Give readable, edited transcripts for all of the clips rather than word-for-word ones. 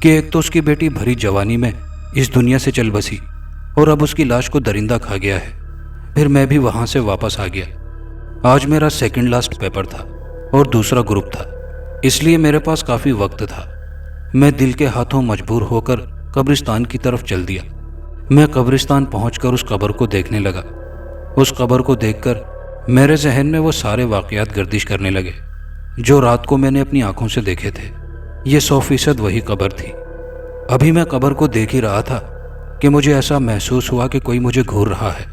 کہ ایک تو اس کی بیٹی بھری جوانی میں اس دنیا سے چل بسی اور اب اس کی لاش کو درندہ کھا گیا ہے۔ پھر میں بھی وہاں سے واپس آ گیا۔ آج میرا سیکنڈ لاسٹ پیپر تھا اور دوسرا گروپ تھا، اس لیے میرے پاس کافی وقت تھا۔ میں دل کے ہاتھوں مجبور ہو کر قبرستان کی طرف چل دیا۔ میں قبرستان پہنچ کر اس قبر کو دیکھنے لگا۔ اس قبر کو دیکھ کر میرے ذہن میں وہ سارے واقعات گردش کرنے لگے جو رات کو میں نے اپنی آنکھوں سے دیکھے تھے۔ یہ 100% وہی قبر تھی۔ ابھی میں قبر کو دیکھ ہی رہا تھا کہ مجھے ایسا محسوس ہوا کہ کوئی مجھے گھور رہا ہے۔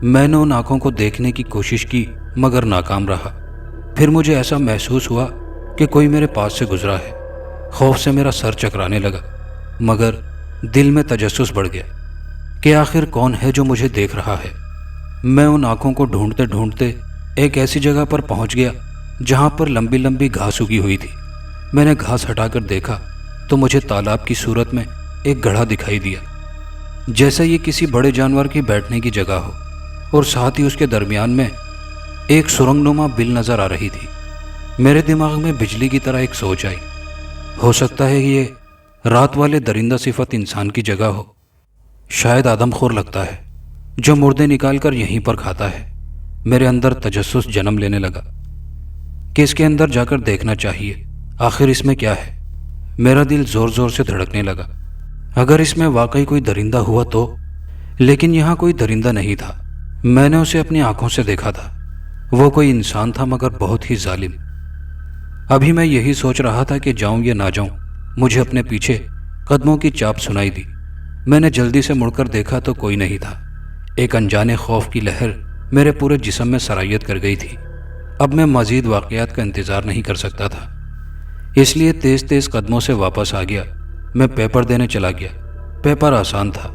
میں نے ان آنکھوں کو دیکھنے کی کوشش کی مگر ناکام رہا۔ پھر مجھے ایسا محسوس ہوا کہ کوئی میرے پاس سے گزرا ہے۔ خوف سے میرا سر چکرانے لگا مگر دل میں تجسس بڑھ گیا کہ آخر کون ہے جو مجھے دیکھ رہا ہے۔ میں ان آنکھوں کو ڈھونڈتے ڈھونڈتے ایک ایسی جگہ پر پہنچ گیا جہاں پر لمبی لمبی گھاس اگی ہوئی تھی۔ میں نے گھاس ہٹا کر دیکھا تو مجھے تالاب کی صورت میں ایک گڑھا دکھائی دیا، جیسے یہ کسی بڑے جانور کی بیٹھنے کی جگہ ہو، اور ساتھ ہی اس کے درمیان میں ایک سرنگ نما بل نظر آ رہی تھی۔ میرے دماغ میں بجلی کی طرح ایک سوچ آئی، ہو سکتا ہے یہ رات والے درندہ صفت انسان کی جگہ ہو، شاید آدم خور لگتا ہے جو مردے نکال کر یہیں پر کھاتا ہے۔ میرے اندر تجسس جنم لینے لگا کہ اس کے اندر جا کر دیکھنا چاہیے، آخر اس میں کیا ہے۔ میرا دل زور زور سے دھڑکنے لگا۔ اگر اس میں واقعی کوئی درندہ ہوا تو، لیکن یہاں کوئی درندہ نہیں تھا۔ میں نے اسے اپنی آنکھوں سے دیکھا تھا، وہ کوئی انسان تھا مگر بہت ہی ظالم۔ ابھی میں یہی سوچ رہا تھا کہ جاؤں یا نہ جاؤں، مجھے اپنے پیچھے قدموں کی چاپ سنائی دی۔ میں نے جلدی سے مڑ کر دیکھا تو کوئی نہیں تھا۔ ایک انجانے خوف کی لہر میرے پورے جسم میں سرایت کر گئی تھی۔ اب میں مزید واقعات کا انتظار نہیں کر سکتا تھا، اس لیے تیز تیز قدموں سے واپس آ گیا۔ میں پیپر دینے چلا گیا۔ پیپر آسان تھا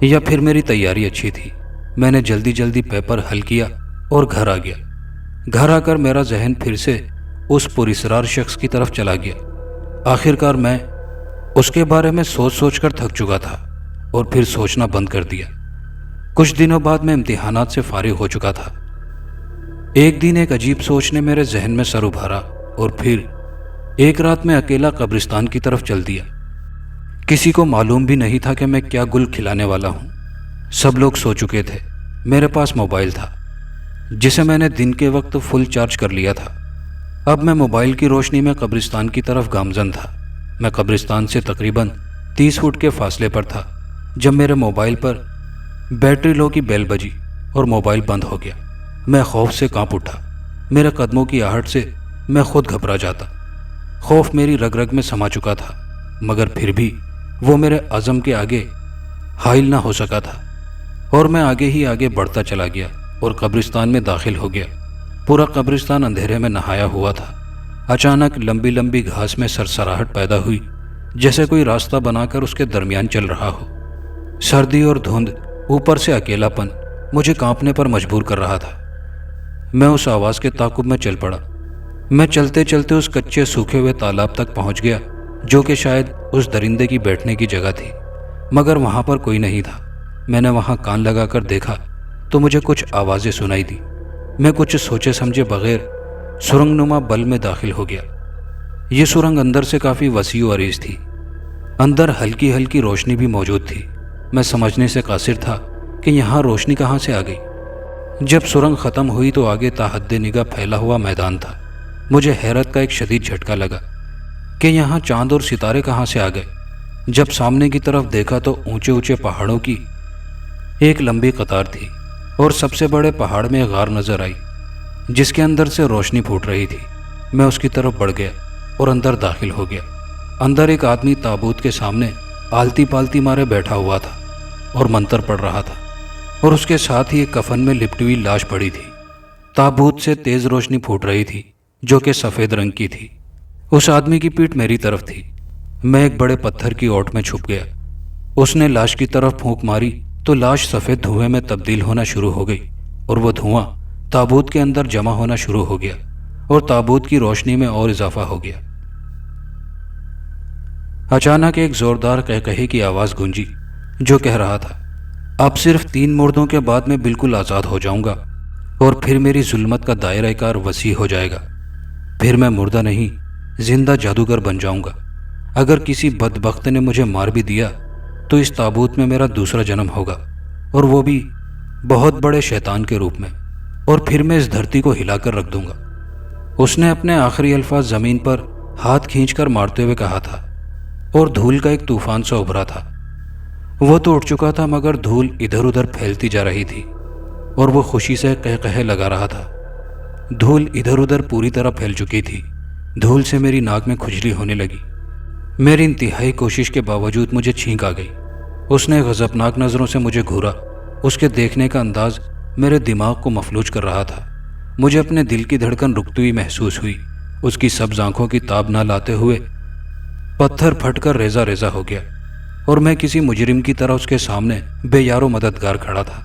یا پھر میری تیاری اچھی تھی۔ میں نے جلدی جلدی پیپر حل کیا اور گھر آ گیا۔ گھر آ کر میرا ذہن پھر سے اس پراسرار شخص کی طرف چلا گیا۔ آخرکار میں اس کے بارے میں سوچ سوچ کر تھک چکا تھا اور پھر سوچنا بند کر دیا۔ کچھ دنوں بعد میں امتحانات سے فارغ ہو چکا تھا۔ ایک دن ایک عجیب سوچ نے میرے ذہن میں سر ابھارا اور پھر ایک رات میں اکیلا قبرستان کی طرف چل دیا۔ کسی کو معلوم بھی نہیں تھا کہ میں کیا گل کھلانے والا ہوں۔ سب لوگ سو چکے تھے۔ میرے پاس موبائل تھا جسے میں نے دن کے وقت فل چارج کر لیا تھا۔ اب میں موبائل کی روشنی میں قبرستان کی طرف گامزن تھا۔ میں قبرستان سے تقریباً 30 فٹ کے فاصلے پر تھا جب میرے موبائل پر بیٹری لو کی بیل بجی اور موبائل بند ہو گیا۔ میں خوف سے کانپ اٹھا۔ میرے قدموں کی آہٹ سے میں خود گھبرا جاتا۔ خوف میری رگ رگ میں سما چکا تھا مگر پھر بھی وہ میرے عزم کے آگے حائل نہ ہو سکا تھا، اور میں آگے ہی آگے بڑھتا چلا گیا اور قبرستان میں داخل ہو گیا۔ پورا قبرستان اندھیرے میں نہایا ہوا تھا۔ اچانک لمبی لمبی گھاس میں سرسراہٹ پیدا ہوئی، جیسے کوئی راستہ بنا کر اس کے درمیان چل رہا ہو۔ سردی اور دھند، اوپر سے اکیلا پن مجھے کانپنے پر مجبور کر رہا تھا۔ میں اس آواز کے تعاقب میں چل پڑا۔ میں چلتے چلتے اس کچے سوکھے ہوئے تالاب تک پہنچ گیا جو کہ شاید اس درندے کی بیٹھنے کی جگہ تھی، مگر وہاں پر کوئی نہیں تھا۔ میں نے وہاں کان لگا کر دیکھا تو مجھے کچھ آوازیں سنائی دی۔ میں کچھ سوچے سمجھے بغیر سرنگ نما بل میں داخل ہو گیا۔ یہ سرنگ اندر سے کافی وسیع و عریض تھی۔ اندر ہلکی ہلکی روشنی بھی موجود تھی۔ میں سمجھنے سے قاصر تھا کہ یہاں روشنی کہاں سے آ گئی۔ جب سرنگ ختم ہوئی تو آگے تا حد نگاہ پھیلا ہوا میدان تھا۔ مجھے حیرت کا ایک شدید جھٹکا لگا کہ یہاں چاند اور ستارے کہاں سے آ گئے۔ جب سامنے کی طرف دیکھا تو اونچے اونچے پہاڑوں کی ایک لمبی قطار تھی اور سب سے بڑے پہاڑ میں غار نظر آئی جس کے اندر سے روشنی پھوٹ رہی تھی۔ میں اس کی طرف بڑھ گیا اور اندر داخل ہو گیا۔ اندر ایک آدمی تابوت کے سامنے آلتی پالتی مارے بیٹھا ہوا تھا اور منتر پڑھ رہا تھا، اور اس کے ساتھ ہی ایک کفن میں لپٹی ہوئی لاش پڑی تھی۔ تابوت سے تیز روشنی پھوٹ رہی تھی جو کہ سفید رنگ کی تھی۔ اس آدمی کی پیٹھ میری طرف تھی۔ میں ایک بڑے پتھر کی اوٹ میں چھپ گیا۔ اس نے لاش کی طرف پھونک ماری تو لاش سفید دھوئیں میں تبدیل ہونا شروع ہو گئی، اور وہ دھواں تابوت کے اندر جمع ہونا شروع ہو گیا اور تابوت کی روشنی میں اور اضافہ ہو گیا۔ اچانک ایک زوردار قہقہے کی آواز گونجی جو کہہ رہا تھا، اب صرف 3 مردوں کے بعد میں بالکل آزاد ہو جاؤں گا اور پھر میری ظلمت کا دائرہ کار وسیع ہو جائے گا۔ پھر میں مردہ نہیں، زندہ جادوگر بن جاؤں گا۔ اگر کسی بدبخت نے مجھے مار بھی دیا تو اس تابوت میں میرا دوسرا جنم ہوگا، اور وہ بھی بہت بڑے شیطان کے روپ میں، اور پھر میں اس دھرتی کو ہلا کر رکھ دوں گا۔ اس نے اپنے آخری الفاظ زمین پر ہاتھ کھینچ کر مارتے ہوئے کہا تھا، اور دھول کا ایک طوفان سا ابھرا تھا۔ وہ تو اٹھ چکا تھا مگر دھول ادھر ادھر پھیلتی جا رہی تھی، اور وہ خوشی سے قہقہے لگا رہا تھا۔ دھول ادھر ادھر پوری طرح پھیل چکی تھی۔ دھول سے میری ناک میں کھجلی ہونے لگی۔ میری انتہائی کوشش کے باوجود مجھے چھینک آ گئی۔ اس نے غضبناک نظروں سے مجھے گھورا۔ اس کے دیکھنے کا انداز میرے دماغ کو مفلوج کر رہا تھا۔ مجھے اپنے دل کی دھڑکن رکتی ہوئی محسوس ہوئی۔ اس کی سبز آنکھوں کی تاب نہ لاتے ہوئے پتھر پھٹ کر ریزہ ریزہ ہو گیا، اور میں کسی مجرم کی طرح اس کے سامنے بے یار و مددگار کھڑا تھا۔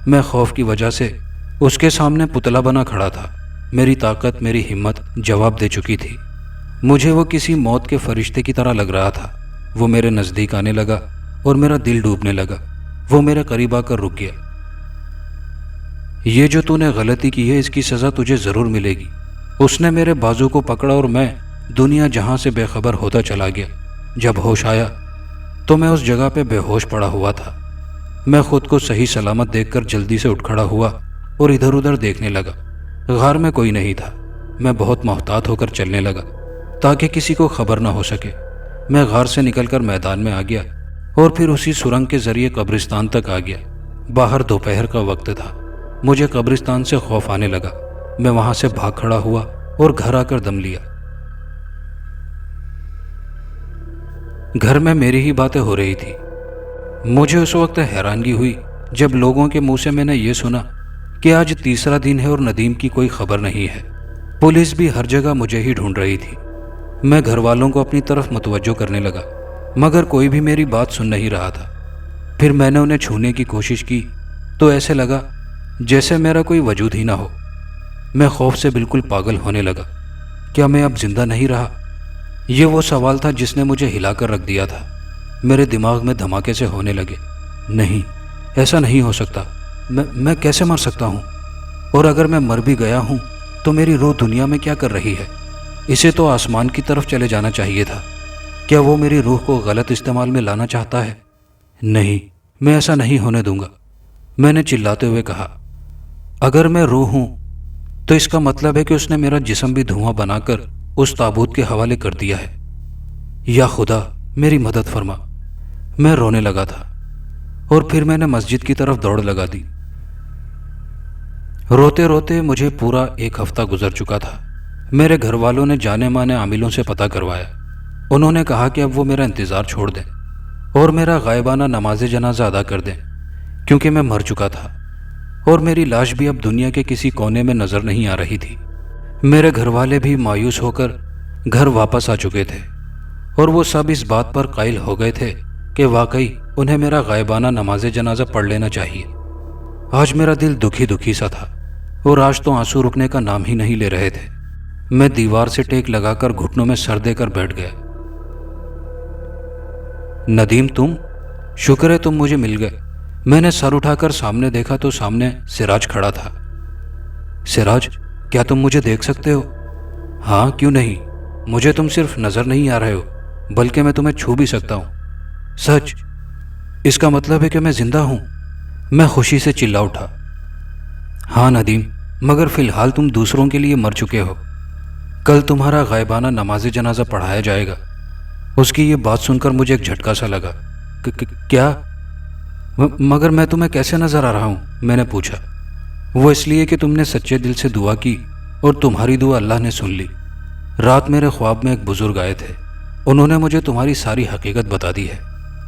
میں خوف کی وجہ سے اس کے سامنے پتلا بنا کھڑا تھا۔ میری طاقت، میری ہمت جواب دے چکی تھی۔ مجھے وہ کسی موت کے فرشتے کی طرح لگ رہا تھا۔ وہ میرے نزدیک آنے لگا اور میرا دل ڈوبنے لگا۔ وہ میرے قریب آ کر رک گیا۔ یہ جو تو نے غلطی کی ہے اس کی سزا تجھے ضرور ملے گی۔ اس نے میرے بازو کو پکڑا اور میں دنیا جہاں سے بے خبر ہوتا چلا گیا۔ جب ہوش آیا تو میں اس جگہ پہ بے ہوش پڑا ہوا تھا۔ میں خود کو صحیح سلامت دیکھ کر جلدی سے اٹھ کھڑا ہوا اور ادھر ادھر دیکھنے لگا۔ غار میں کوئی نہیں تھا۔ میں بہت محتاط ہو کر چلنے لگا تاکہ کسی کو خبر نہ ہو سکے۔ میں غار سے نکل کر میدان میں آ گیا اور پھر اسی سرنگ کے ذریعے قبرستان تک آ گیا۔ باہر دوپہر کا وقت تھا۔ مجھے قبرستان سے خوف آنے لگا۔ میں وہاں سے بھاگ کھڑا ہوا اور گھر آ کر دم لیا۔ گھر میں میری ہی باتیں ہو رہی تھی۔ مجھے اس وقت حیرانگی ہوئی جب لوگوں کے منہ سے میں نے یہ سنا کہ آج تیسرا دن ہے اور ندیم کی کوئی خبر نہیں ہے۔ پولیس بھی ہر جگہ مجھے ہی ڈھونڈ رہی تھی۔ میں گھر والوں کو اپنی طرف متوجہ کرنے لگا مگر کوئی بھی میری بات سن نہیں رہا تھا۔ پھر میں نے انہیں چھونے کی کوشش کی تو ایسے لگا جیسے میرا کوئی وجود ہی نہ ہو۔ میں خوف سے بالکل پاگل ہونے لگا۔ کیا میں اب زندہ نہیں رہا؟ یہ وہ سوال تھا جس نے مجھے ہلا کر رکھ دیا تھا۔ میرے دماغ میں دھماکے سے ہونے لگے۔ نہیں، ایسا نہیں ہو سکتا۔ میں کیسے مر سکتا ہوں؟ اور اگر میں مر بھی گیا ہوں تو میری روح دنیا میں کیا کر رہی ہے؟ اسے تو آسمان کی طرف چلے جانا چاہیے تھا۔ کیا وہ میری روح کو غلط استعمال میں لانا چاہتا ہے؟ نہیں، میں ایسا نہیں ہونے دوں گا۔ میں نے چلاتے ہوئے کہا، اگر میں روح ہوں تو اس کا مطلب ہے کہ اس نے میرا جسم بھی دھواں بنا کر اس تابوت کے حوالے کر دیا ہے۔ یا خدا میری مدد فرما۔ میں رونے لگا تھا اور پھر میں نے مسجد کی طرف دوڑ لگا دی۔ روتے روتے مجھے پورا 1 ہفتہ گزر چکا تھا۔ میرے گھر والوں نے جانے مانے عاملوں سے پتہ کروایا۔ انہوں نے کہا کہ اب وہ میرا انتظار چھوڑ دیں اور میرا غائبانہ نماز جنازہ ادا کر دیں، کیونکہ میں مر چکا تھا اور میری لاش بھی اب دنیا کے کسی کونے میں نظر نہیں آ رہی تھی۔ میرے گھر والے بھی مایوس ہو کر گھر واپس آ چکے تھے، اور وہ سب اس بات پر قائل ہو گئے تھے کہ واقعی انہیں میرا غائبانہ نماز جنازہ پڑھ لینا چاہیے۔ آج میرا دل دکھی دکھی سا تھا اور آج تو آنسو رکنے کا نام ہی نہیں لے رہے تھے۔ میں دیوار سے ٹیک لگا کر گھٹنوں میں سر دے کر بیٹھ گیا۔ ندیم، تم؟ شکر ہے تم مجھے مل گئے۔ میں نے سر اٹھا کر سامنے دیکھا تو سامنے سراج کھڑا تھا۔ سراج، کیا تم مجھے دیکھ سکتے ہو؟ ہاں، کیوں نہیں؟ مجھے تم صرف نظر نہیں آ رہے ہو بلکہ میں تمہیں چھو بھی سکتا ہوں۔ سچ؟ اس کا مطلب ہے کہ میں زندہ ہوں؟ میں خوشی سے چلا اٹھا۔ ہاں ندیم، مگر فی الحال تم دوسروں کے لیے مر چکے ہو۔ کل تمہارا غائبانہ نماز جنازہ پڑھایا جائے گا۔ اس کی یہ بات سن کر مجھے ایک جھٹکا سا لگا۔ کیا؟ مگر میں تمہیں کیسے نظر آ رہا ہوں؟ میں نے پوچھا۔ وہ اس لیے کہ تم نے سچے دل سے دعا کی اور تمہاری دعا اللہ نے سن لی۔ رات میرے خواب میں ایک بزرگ آئے تھے۔ انہوں نے مجھے تمہاری ساری حقیقت بتا دی ہے۔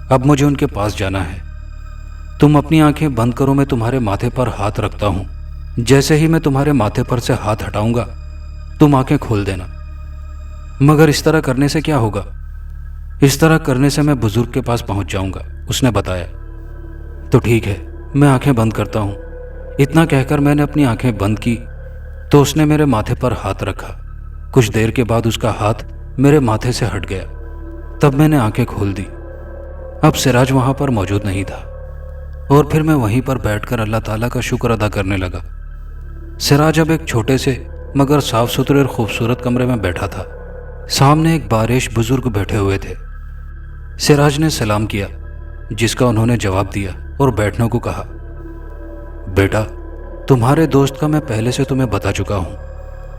اب مجھے ان کے پاس جانا ہے۔ تم اپنی آنکھیں بند کرو، میں تمہارے ماتھے پر ہاتھ رکھتا ہوں۔ جیسے ہی میں تمہارے ماتھے پر سے ہاتھ ہٹاؤں گا تم آنکھیں کھول دینا۔ مگر اس طرح کرنے سے کیا ہوگا؟ اس طرح کرنے سے میں بزرگ کے پاس پہنچ جاؤں گا، اس نے بتایا۔ تو ٹھیک ہے، میں آنکھیں بند کرتا ہوں۔ اتنا کہہ کر میں نے اپنی آنکھیں بند کی تو اس نے میرے ماتھے پر ہاتھ رکھا۔ کچھ دیر کے بعد اس کا ہاتھ میرے ماتھے سے ہٹ گیا۔ تب میں نے آنکھیں کھول دی۔ اب سراج وہاں پر موجود نہیں تھا اور پھر میں وہیں پر بیٹھ کر اللہ تعالیٰ کا شکر ادا کرنے لگا۔ سراج اب ایک چھوٹے سے مگر صاف ستھرے اور خوبصورت کمرے میں بیٹھا تھا۔ سامنے ایک بارش بزرگ بیٹھے ہوئے تھے۔ سراج نے سلام کیا، جس کا انہوں نے جواب دیا اور بیٹھنے کو کہا۔ بیٹا، تمہارے دوست کا میں پہلے سے تمہیں بتا چکا ہوں،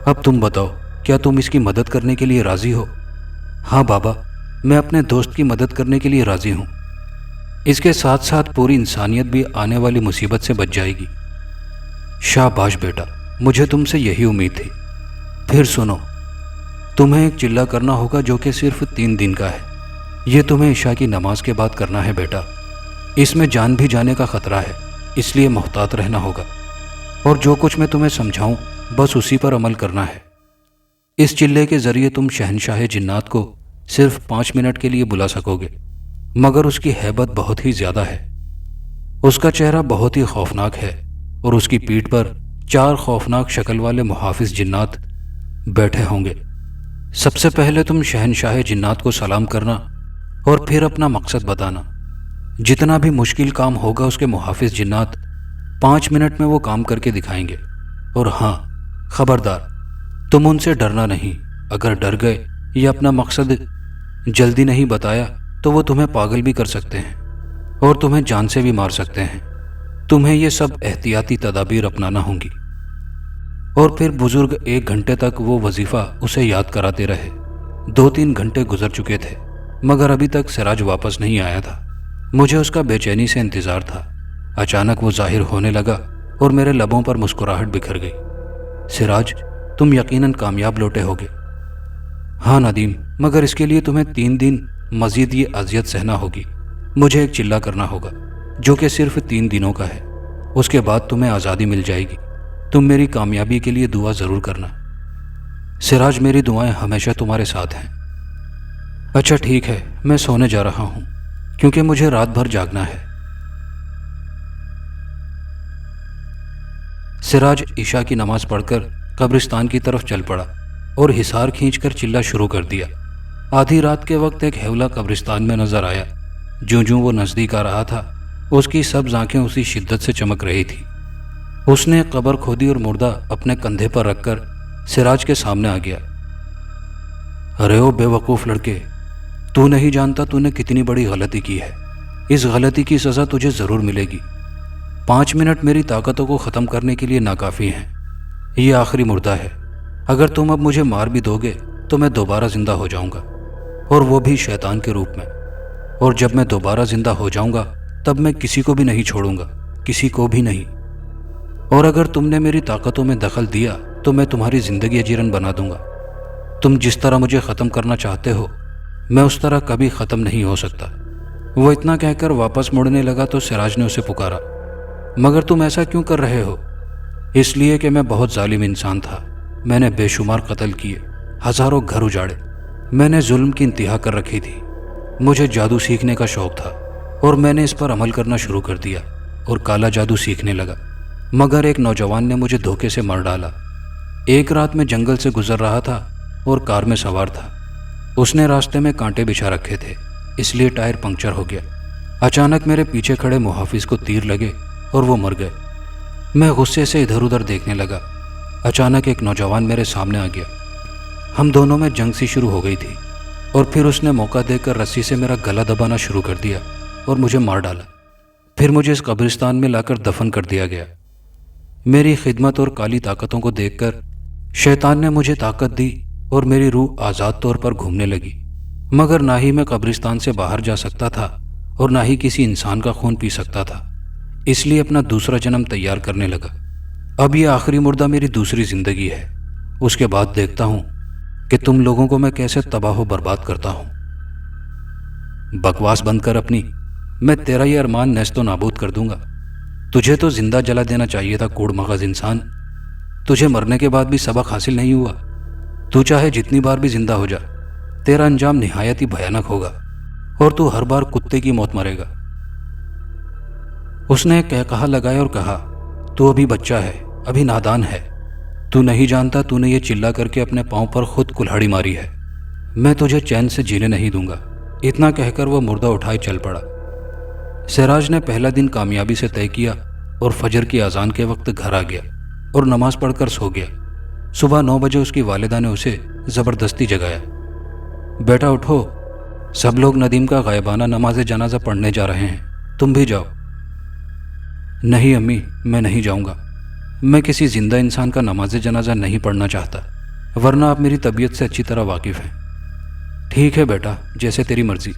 اب تم بتاؤ کیا تم اس کی مدد کرنے کے لیے راضی ہو؟ ہاں بابا، میں اپنے دوست کی مدد کرنے کے لیے راضی ہوں، اس کے ساتھ ساتھ پوری انسانیت بھی آنے والی مصیبت سے بچ جائے گی۔ شاباش بیٹا، مجھے تم سے یہی امید تھی۔ پھر سنو، تمہیں ایک چلہ کرنا ہوگا جو کہ صرف 3 دن کا ہے۔ یہ تمہیں عشاء کی نماز کے بعد کرنا ہے بیٹا، اس میں جان بھی جانے کا خطرہ ہے، اس لیے محتاط رہنا ہوگا، اور جو کچھ میں تمہیں سمجھاؤں بس اسی پر عمل کرنا ہے۔ اس چلے کے ذریعے تم شہنشاہ جنات کو صرف 5 منٹ کے لیے بلا سکو گے، مگر اس کی ہیبت بہت ہی زیادہ ہے۔ اس کا چہرہ بہت ہی خوفناک ہے اور اس کی پیٹھ پر 4 خوفناک شکل والے محافظ جنات بیٹھے ہوں گے۔ سب سے پہلے تم شہنشاہ جنات کو سلام کرنا اور پھر اپنا مقصد بتانا۔ جتنا بھی مشکل کام ہوگا اس کے محافظ جنات 5 منٹ میں وہ کام کر کے دکھائیں گے۔ اور ہاں، خبردار، تم ان سے ڈرنا نہیں۔ اگر ڈر گئے یا اپنا مقصد جلدی نہیں بتایا تو وہ تمہیں پاگل بھی کر سکتے ہیں اور تمہیں جان سے بھی مار سکتے ہیں۔ تمہیں یہ سب احتیاطی تدابیر اپنانا ہوں گی۔ اور پھر بزرگ 1 گھنٹے تک وہ وظیفہ اسے یاد کراتے رہے۔ 2-3 گھنٹے گزر چکے تھے مگر ابھی تک سراج واپس نہیں آیا تھا۔ مجھے اس کا بے چینی سے انتظار تھا۔ اچانک وہ ظاہر ہونے لگا اور میرے لبوں پر مسکراہٹ بکھر گئی۔ سراج، تم یقیناً کامیاب لوٹے ہوگے۔ ہاں ندیم، مگر اس کے لیے تمہیں 3 دن مزید یہ اذیت سہنا ہوگی۔ مجھے ایک چلہ کرنا ہوگا جو کہ صرف 3 دنوں کا ہے، اس کے بعد تمہیں آزادی مل جائے گی۔ تم میری کامیابی کے لیے دعا ضرور کرنا۔ سراج، میری دعائیں ہمیشہ تمہارے ساتھ ہیں۔ اچھا ٹھیک ہے، میں سونے جا رہا ہوں کیونکہ مجھے رات بھر جاگنا ہے۔ سراج عشاء کی نماز پڑھ کر قبرستان کی طرف چل پڑا اور حصار کھینچ کر چلہ شروع کر دیا۔ آدھی رات کے وقت ایک ہیولا قبرستان میں نظر آیا۔ جوں وہ نزدیک آ رہا تھا اس کی سبز آنکھیں اسی شدت سے چمک رہی تھی۔ اس نے قبر کھودی اور مردہ اپنے کندھے پر رکھ کر سراج کے سامنے آ گیا۔ ارے او بے وقوف لڑکے، تو نہیں جانتا تو نے کتنی بڑی غلطی کی ہے۔ اس غلطی کی سزا تجھے ضرور ملے گی۔ 5 منٹ میری طاقتوں کو ختم کرنے کے لیے ناکافی ہیں۔ یہ آخری مردہ ہے۔ اگر تم اب مجھے مار بھی دو گے تو میں دوبارہ زندہ ہو جاؤں گا، اور وہ بھی شیطان کے روپ میں۔ اور جب میں دوبارہ زندہ ہو جاؤں گا تب میں کسی کو بھی نہیں چھوڑوں گا، کسی کو بھی نہیں۔ اور اگر تم نے میری طاقتوں میں دخل دیا تو میں تمہاری زندگی اجیرن بنا دوں گا۔ تم جس طرح مجھے ختم کرنا چاہتے ہو میں اس طرح کبھی ختم نہیں ہو سکتا۔ وہ اتنا کہہ کر واپس مڑنے لگا تو سراج نے اسے پکارا، مگر تم ایسا کیوں کر رہے ہو؟ اس لیے کہ میں بہت ظالم انسان تھا۔ میں نے بے شمار قتل کیے، ہزاروں گھر اجاڑے، میں نے ظلم کی انتہا کر رکھی تھی۔ مجھے جادو سیکھنے کا شوق تھا اور میں نے اس پر عمل کرنا شروع کر دیا اور کالا جادو سیکھنے لگا، مگر ایک نوجوان نے مجھے دھوکے سے مار ڈالا۔ ایک رات میں جنگل سے گزر رہا تھا اور کار میں سوار تھا۔ اس نے راستے میں کانٹے بچھا رکھے تھے، اس لیے ٹائر پنکچر ہو گیا۔ اچانک میرے پیچھے کھڑے محافظ کو تیر لگے اور وہ مر گئے۔ میں غصے سے ادھر ادھر دیکھنے لگا۔ اچانک ایک نوجوان میرے سامنے آ گیا۔ ہم دونوں میں جنگ سی شروع ہو گئی تھی، اور پھر اس نے موقع دے کر رسی سے میرا گلا دبانا شروع کر دیا اور مجھے مار ڈالا۔ پھر مجھے اس قبرستان میں لا کر دفن کر دیا گیا۔ میری خدمت اور کالی طاقتوں کو دیکھ کر شیطان نے مجھے طاقت دی اور میری روح آزاد طور پر گھومنے لگی، مگر نہ ہی میں قبرستان سے باہر جا سکتا تھا اور نہ ہی کسی انسان کا خون پی سکتا تھا، اس لیے اپنا دوسرا جنم تیار کرنے لگا۔ اب یہ آخری مردہ میری دوسری زندگی ہے، اس کے بعد دیکھتا ہوں کہ تم لوگوں کو میں کیسے تباہ و برباد کرتا ہوں۔ بکواس بند کر اپنی، میں تیرا یہ ارمان نیست و نابود کر دوں گا۔ تجھے تو زندہ جلا دینا چاہیے تھا، کوڑ مغز انسان۔ تجھے مرنے کے بعد بھی سبق حاصل نہیں ہوا۔ تو چاہے جتنی بار بھی زندہ ہو جا، تیرا انجام نہایت ہی بھیانک ہوگا اور تو ہر بار کتے کی موت مرے گا۔ اس نے ایک کہا لگایا اور کہا، تو ابھی بچہ ہے، ابھی نادان ہے۔ تو نہیں جانتا تو نے یہ چلا کر کے اپنے پاؤں پر خود کلہاڑی ماری ہے۔ میں تجھے چین سے جینے نہیں دوں گا۔ اتنا کہہ کر وہ مردہ اٹھائے چل پڑا۔ سراج نے پہلا دن کامیابی سے طے کیا اور فجر کی اذان کے وقت گھر آ گیا اور نماز پڑھ کر سو گیا۔ صبح 9 بجے اس کی والدہ نے اسے زبردستی جگایا بیٹا اٹھو، سب لوگ ندیم کا غائبانہ نماز جنازہ پڑھنے جا رہے ہیں، تم بھی جاؤ۔ نہیں امی، میں نہیں جاؤں گا، میں کسی زندہ انسان کا نماز جنازہ نہیں پڑھنا چاہتا، ورنہ آپ میری طبیعت سے اچھی طرح واقف ہیں۔ ٹھیک ہے بیٹا، جیسے تیری مرضی۔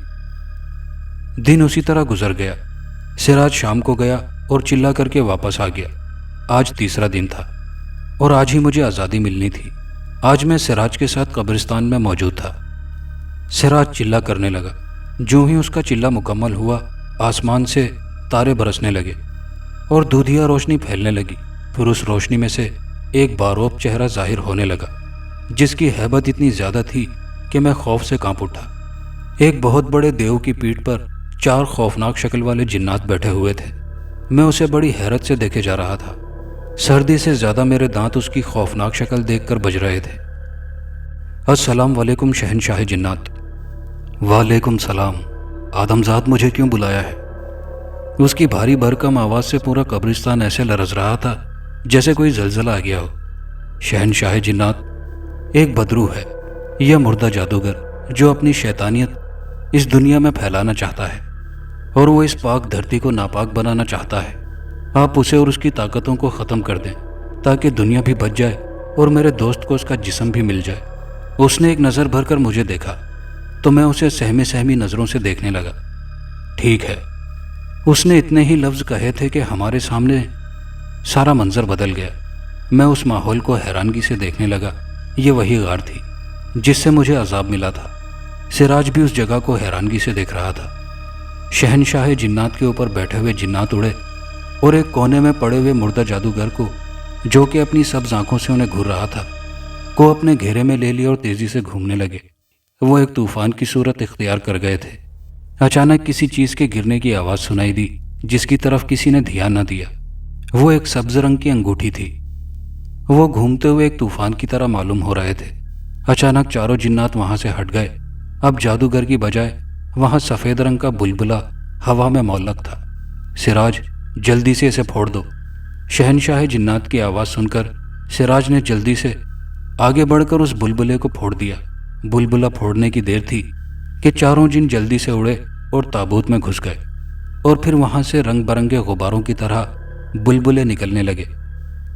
دن اسی طرح گزر گیا۔ سراج شام کو گیا اور چلا کر کے واپس آ گیا۔ آج تیسرا دن تھا اور آج ہی مجھے آزادی ملنی تھی۔ آج میں سراج کے ساتھ قبرستان میں موجود تھا۔ سراج چلا کرنے لگا۔ جو ہی اس کا چلا مکمل ہوا، آسمان سے تارے برسنے لگے اور دودھیا روشنی پھیلنے لگی۔ پھر اس روشنی میں سے ایک باروب چہرہ ظاہر ہونے لگا، جس کی ہیبت اتنی زیادہ تھی کہ میں خوف سے کانپ اٹھا۔ ایک بہت بڑے دیو کی پیٹھ پر 4 خوفناک شکل والے جنات بیٹھے ہوئے تھے۔ میں اسے بڑی حیرت سے دیکھے جا رہا تھا۔ سردی سے زیادہ میرے دانت اس کی خوفناک شکل دیکھ کر بج رہے تھے۔ السلام علیکم شہنشاہ جنات۔ وعلیکم السلام۔ آدمزاد مجھے کیوں بلایا ہے؟ اس کی بھاری بھرکم آواز سے پورا قبرستان ایسے لرز رہا تھا جیسے کوئی زلزلہ آ گیا ہو۔ شہنشاہ جنات ایک بدرو ہے، یہ مردہ جادوگر جو اپنی شیطانیت اس دنیا میں پھیلانا چاہتا ہے، اور وہ اس پاک دھرتی کو ناپاک بنانا چاہتا ہے۔ آپ اسے اور اس کی طاقتوں کو ختم کر دیں تاکہ دنیا بھی بچ جائے اور میرے دوست کو اس کا جسم بھی مل جائے۔ اس نے ایک نظر بھر کر مجھے دیکھا تو میں اسے سہمی سہمی نظروں سے دیکھنے لگا۔ ٹھیک ہے، اس نے اتنے ہی لفظ کہے تھے کہ ہمارے سامنے سارا منظر بدل گیا۔ میں اس ماحول کو حیرانگی سے دیکھنے لگا۔ یہ وہی غار تھی جس سے مجھے عذاب ملا تھا۔ سراج بھی اس جگہ کو حیرانگی سے دیکھ رہا تھا۔ شہنشاہ جنات کے اوپر بیٹھے ہوئے جنات اڑے اور ایک کونے میں پڑے ہوئے مردہ جادوگر کو، جو کہ اپنی سبز آنکھوں سے انہیں گھور رہا تھا، کو اپنے گھیرے میں لے لیا اور تیزی سے گھومنے لگے۔ وہ ایک طوفان کی صورت اختیار کر گئے تھے۔ اچانک کسی چیز کے گرنے کی آواز سنائی دی، جس کی طرف کسی نے دھیان نہ دیا۔ وہ ایک سبز رنگ کی انگوٹھی تھی۔ وہ گھومتے ہوئے ایک طوفان کی طرح معلوم ہو رہے تھے۔ اچانک چاروں جنات وہاں سے ہٹ گئے۔ اب جادوگر کی بجائے وہاں سفید رنگ کا بلبلا ہوا میں معلق تھا۔ سراج، جلدی سے اسے پھوڑ دو۔ شہنشاہ جنات کی آواز سن کر سراج نے جلدی سے آگے بڑھ کر اس بلبلے کو پھوڑ دیا۔ بلبلا پھوڑنے کی دیر تھی کہ چاروں جن جلدی سے اڑے اور تابوت میں گھس گئے، اور پھر وہاں سے رنگ برنگے غباروں کی طرح بلبلے نکلنے لگے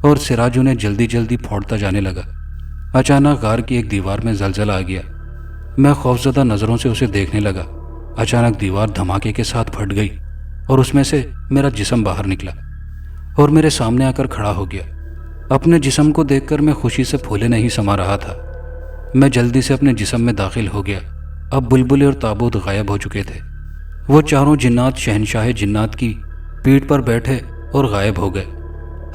اور سراج انہیں جلدی جلدی پھوڑتا جانے لگا۔ اچانک غار کی ایک دیوار میں زلزلہ آ گیا۔ میں خوفزدہ نظروں سے اسے دیکھنے لگا۔ اچانک دیوار دھماکے کے ساتھ پھٹ گئی اور اس میں سے میرا جسم باہر نکلا اور میرے سامنے آ کر کھڑا ہو گیا۔ اپنے جسم کو دیکھ کر میں خوشی سے پھولے نہیں سما رہا تھا۔ میں جلدی سے اپنے جسم میں داخل ہو گیا۔ اب بلبلے اور تابوت غائب ہو چکے تھے۔ وہ چاروں جنات شہنشاہ جنات کی پیٹھ پر بیٹھے اور غائب ہو گئے۔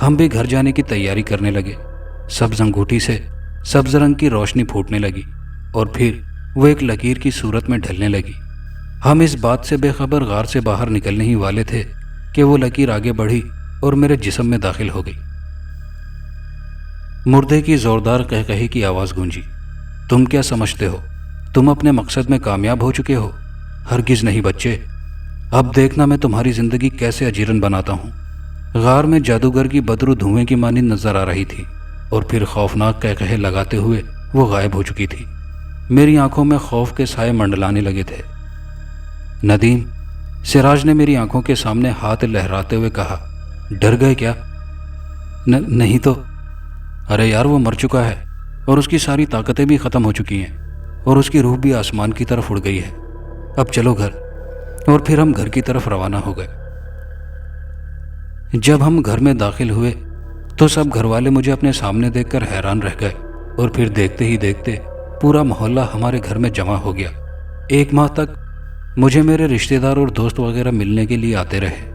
ہم بھی گھر جانے کی تیاری کرنے لگے۔ سبز انگوٹھی سے سبز رنگ کی روشنی پھوٹنے لگی اور پھر وہ ایک لکیر کی صورت میں ڈھلنے لگی۔ ہم اس بات سے بے خبر غار سے باہر نکلنے ہی والے تھے کہ وہ لکیر آگے بڑھی اور میرے جسم میں داخل ہو گئی۔ مردے کی زوردار قہقہی کی آواز گونجی۔ تم کیا سمجھتے ہو؟ تم اپنے مقصد میں کامیاب ہو چکے ہو؟ ہرگز نہیں بچے، اب دیکھنا میں تمہاری زندگی کیسے اجیرن بناتا ہوں۔ غار میں جادوگر کی بدرو دھوئیں کی مانند نظر آ رہی تھی اور پھر خوفناک قہقہے لگاتے ہوئے وہ غائب ہو چکی تھی۔ میری آنکھوں میں خوف کے سائے منڈلانے لگے تھے۔ ندیم، سراج نے میری آنکھوں کے سامنے ہاتھ لہراتے ہوئے کہا، ڈر گئے کیا؟ نہیں تو۔ ارے یار، وہ مر چکا ہے اور اس کی ساری طاقتیں بھی ختم ہو چکی ہیں اور اس کی روح بھی آسمان کی طرف اڑ گئی ہے۔ اب چلو گھر۔ اور پھر ہم گھر کی طرف روانہ ہو گئے۔ جب ہم گھر میں داخل ہوئے تو سب گھر والے مجھے اپنے سامنے دیکھ کر حیران رہ گئے، اور پھر دیکھتے ہی دیکھتے پورا محلہ ہمارے گھر میں جمع ہو گیا۔ 1 ماہ تک مجھے میرے رشتہ دار اور دوست وغیرہ ملنے کے لیے آتے رہے۔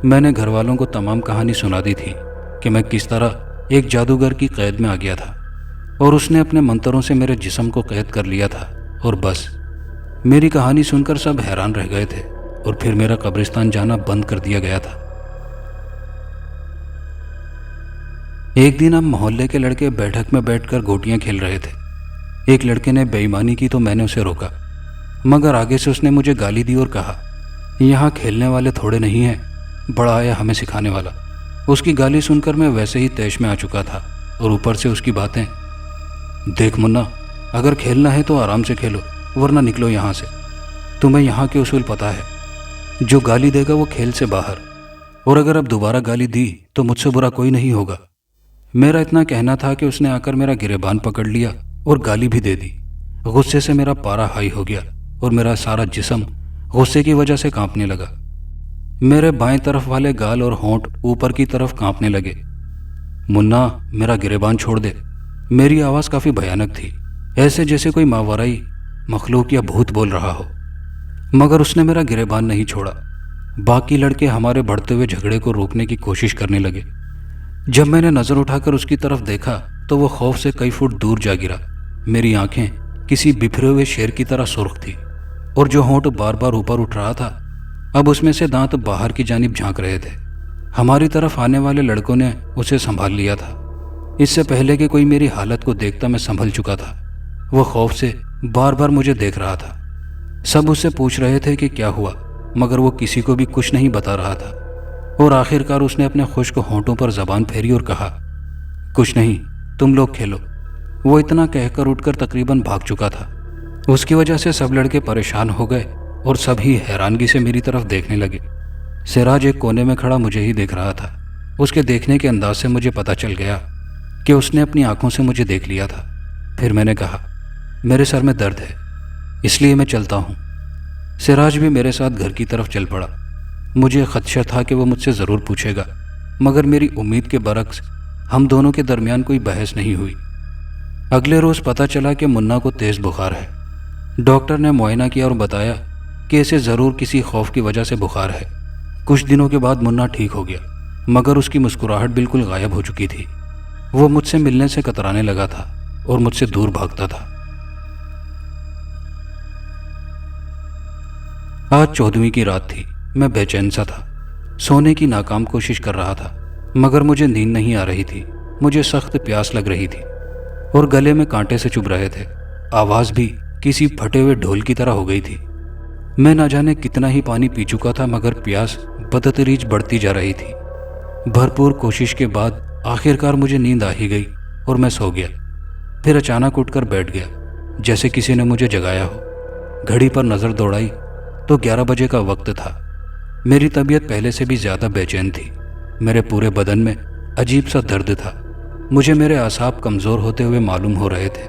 میں نے گھر والوں کو تمام کہانی سنا دی تھی کہ میں کس طرح ایک جادوگر کی قید میں آ گیا تھا اور اس نے اپنے منتروں سے میرے جسم کو قید کر لیا تھا، اور بس میری کہانی سن کر سب حیران رہ گئے تھے، اور پھر میرا قبرستان جانا بند کر دیا گیا تھا۔ ایک دن ہم محلے کے لڑکے بیٹھک میں بیٹھ کر گوٹیاں کھیل رہے تھے۔ ایک لڑکے نے بے ایمانی کی تو میں نے اسے روکا، مگر آگے سے اس نے مجھے گالی دی اور کہا، یہاں کھیلنے والے تھوڑے نہیں ہیں، بڑا آیا ہمیں سکھانے والا۔ اس کی گالی سن کر میں ویسے ہی طیش میں آ چکا تھا، اور اوپر سے اس کی باتیں۔ دیکھ منا، اگر کھیلنا ہے تو آرام سے کھیلو، ورنہ نکلو یہاں سے۔ تمہیں یہاں کے اصول پتہ ہے، جو گالی دے گا وہ کھیل سے باہر، اور اگر اب دوبارہ گالی دی تو مجھ سے برا کوئی نہیں ہوگا۔ میرا اتنا کہنا تھا کہ اس نے آ کر میرا گریبان پکڑ لیا اور گالی بھی دے دی۔ غصے سے میرا پارا ہائی ہو گیا اور میرا سارا جسم غصے کی وجہ سے کانپنے لگا۔ میرے بائیں طرف والے گال اور ہونٹ اوپر کی طرف کانپنے لگے۔ منا، میرا گریبان چھوڑ دے۔ میری آواز کافی بھیانک تھی، ایسے جیسے کوئی ماورائی مخلوق یا بھوت بول رہا ہو، مگر اس نے میرا گریبان نہیں چھوڑا۔ باقی لڑکے ہمارے بڑھتے ہوئے جھگڑے کو روکنے کی کوشش کرنے لگے۔ جب میں نے نظر اٹھا کر اس کی طرف دیکھا تو وہ خوف سے کئی فٹ دور جا گرا۔ میری آنکھیں کسی بکھرے ہوئے شیر کی طرح سرخ تھی، اور جو ہونٹ بار بار اوپر اٹھ رہا تھا اب اس میں سے دانت باہر کی جانب جھانک رہے تھے۔ ہماری طرف آنے والے لڑکوں نے اسے سنبھال لیا تھا۔ اس سے پہلے کہ کوئی میری حالت کو دیکھتا میں سنبھل چکا تھا۔ وہ خوف سے بار بار مجھے دیکھ رہا تھا۔ سب اس سے پوچھ رہے تھے کہ کیا ہوا، مگر وہ کسی کو بھی کچھ نہیں بتا رہا تھا، اور آخر کار اس نے اپنے خشک ہونٹوں پر زبان پھیری اور کہا، کچھ نہیں، تم لوگ کھیلو۔ وہ اتنا کہہ کر اٹھ کر تقریباً بھاگ چکا تھا۔ اس کی وجہ سے سب لڑکے پریشان ہو گئے اور سب ہی حیرانگی سے میری طرف دیکھنے لگے۔ سراج ایک کونے میں کھڑا مجھے ہی دیکھ رہا تھا۔ اس کے دیکھنے کے انداز سے مجھے پتہ چل گیا کہ اس نے اپنی آنکھوں سے مجھے دیکھ لیا تھا۔ پھر میں نے کہا، میرے سر میں درد ہے، اس لیے میں چلتا ہوں۔ سراج بھی میرے ساتھ گھر کی طرف چل پڑا۔ مجھے خدشہ تھا کہ وہ مجھ سے ضرور پوچھے گا، مگر میری امید کے برعکس ہم دونوں کے درمیان کوئی بحث نہیں ہوئی۔ اگلے روز پتہ چلا کہ منا کو تیز بخار ہے۔ ڈاکٹر نے معائنہ کیا اور بتایا کہ اسے ضرور کسی خوف کی وجہ سے بخار ہے۔ کچھ دنوں کے بعد منا ٹھیک ہو گیا، مگر اس کی مسکراہٹ بالکل غائب ہو چکی تھی۔ وہ مجھ سے ملنے سے کترانے لگا تھا اور مجھ سے دور بھاگتا تھا۔ آج 14ویں کی رات تھی۔ میں بے چین سا تھا، سونے کی ناکام کوشش کر رہا تھا، مگر مجھے نیند نہیں آ رہی تھی۔ مجھے سخت پیاس لگ رہی تھی اور گلے میں کانٹے سے چبھ رہے تھے۔ آواز بھی کسی پھٹے ہوئے ڈھول کی طرح ہو گئی تھی۔ میں نہ جانے کتنا ہی پانی پی چکا تھا، مگر پیاس بتدریج بڑھتی جا رہی تھی۔ بھرپور کوشش کے بعد آخر کار مجھے نیند آ ہی گئی اور میں سو گیا۔ پھر اچانک اٹھ کر بیٹھ گیا، جیسے کسی نے مجھے جگایا ہو۔ گھڑی پر نظر دوڑائی تو 11 بجے کا وقت تھا۔ میری طبیعت پہلے سے بھی زیادہ بے چین تھی۔ میرے پورے بدن میں عجیب سا درد تھا۔ مجھے میرے اعصاب کمزور ہوتے ہوئے معلوم ہو رہے تھے،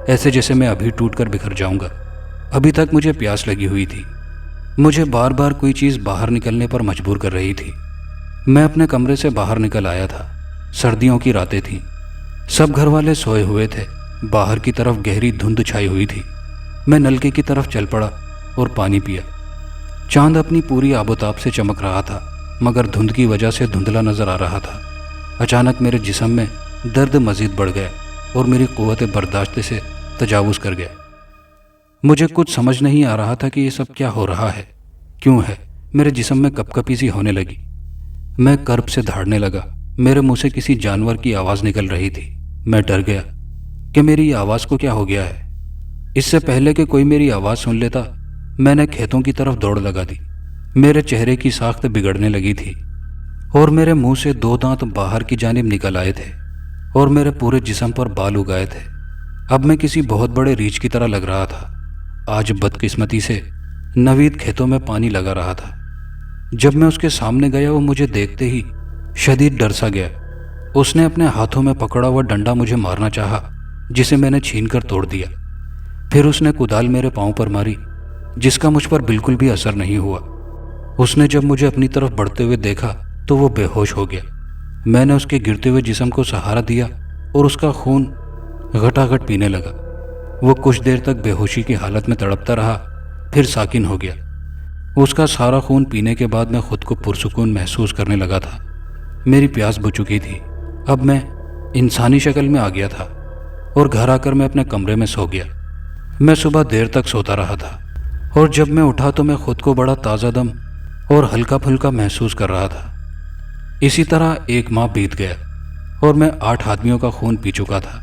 ایسے جیسے میں ابھی ٹوٹ کر بکھر جاؤں گا۔ ابھی تک مجھے پیاس لگی ہوئی تھی۔ مجھے بار بار کوئی چیز باہر نکلنے پر مجبور کر رہی تھی۔ میں اپنے کمرے سے باہر نکل آیا تھا۔ سردیوں کی راتیں تھیں، سب گھر والے سوئے ہوئے تھے۔ باہر کی طرف گہری دھند چھائی ہوئی تھی۔ میں نلکے کی طرف چل پڑا اور پانی پیا۔ چاند اپنی پوری آب و تاب سے چمک رہا تھا، مگر دھند کی وجہ سے دھندلا نظر آ رہا تھا۔ اچانک میرے جسم میں درد مزید بڑھ گیا اور میری قوت برداشت سے تجاوز کر گیا۔ مجھے کچھ سمجھ نہیں آ رہا تھا کہ یہ سب کیا ہو رہا ہے، کیوں ہے۔ میرے جسم میں کپ کپی سی ہونے لگی۔ میں کرب سے دھاڑنے لگا۔ میرے منہ سے کسی جانور کی آواز نکل رہی تھی۔ میں ڈر گیا کہ میری آواز کو کیا ہو گیا ہے۔ اس سے پہلے کہ کوئی میری آواز سن لیتا، میں نے کھیتوں کی طرف دوڑ لگا دی۔ میرے چہرے کی ساخت بگڑنے لگی تھی اور میرے منہ سے 2 دانت باہر کی جانب نکل آئے تھے اور میرے پورے جسم پر بال اگائے تھے۔ اب میں کسی بہت بڑے ریچھ کی طرح لگ رہا تھا۔ آج بدقسمتی سے نوید کھیتوں میں پانی لگا رہا تھا۔ جب میں اس کے سامنے گیا وہ مجھے دیکھتے ہی شدید ڈر سا گیا۔ اس نے اپنے ہاتھوں میں پکڑا ہوا ڈنڈا مجھے مارنا چاہا، جسے میں نے چھین کر توڑ دیا۔ پھر اس نے کدال میرے پاؤں پر ماری، جس کا مجھ پر بالکل بھی اثر نہیں ہوا۔ اس نے جب مجھے اپنی طرف بڑھتے ہوئے دیکھا تو وہ بے ہوش ہو گیا۔ میں نے اس کے گرتے ہوئے جسم کو سہارا دیا اور اس کا خون گھٹاگھٹ پینے لگا۔ وہ کچھ دیر تک بے ہوشی کی حالت میں تڑپتا رہا، پھر ساکن ہو گیا۔ اس کا سارا خون پینے کے بعد میں خود کو پرسکون محسوس کرنے لگا تھا۔ میری پیاس بجھ چکی تھی۔ اب میں انسانی شکل میں آ گیا تھا اور گھر آ کر میں اپنے کمرے میں سو گیا۔ میں صبح دیر تک سوتا رہا تھا اور جب میں اٹھا تو میں خود کو بڑا تازہ دم اور ہلکا پھلکا محسوس کر رہا تھا۔ اسی طرح 1 ماہ بیت گیا اور میں 8 آدمیوں کا خون پی چکا تھا۔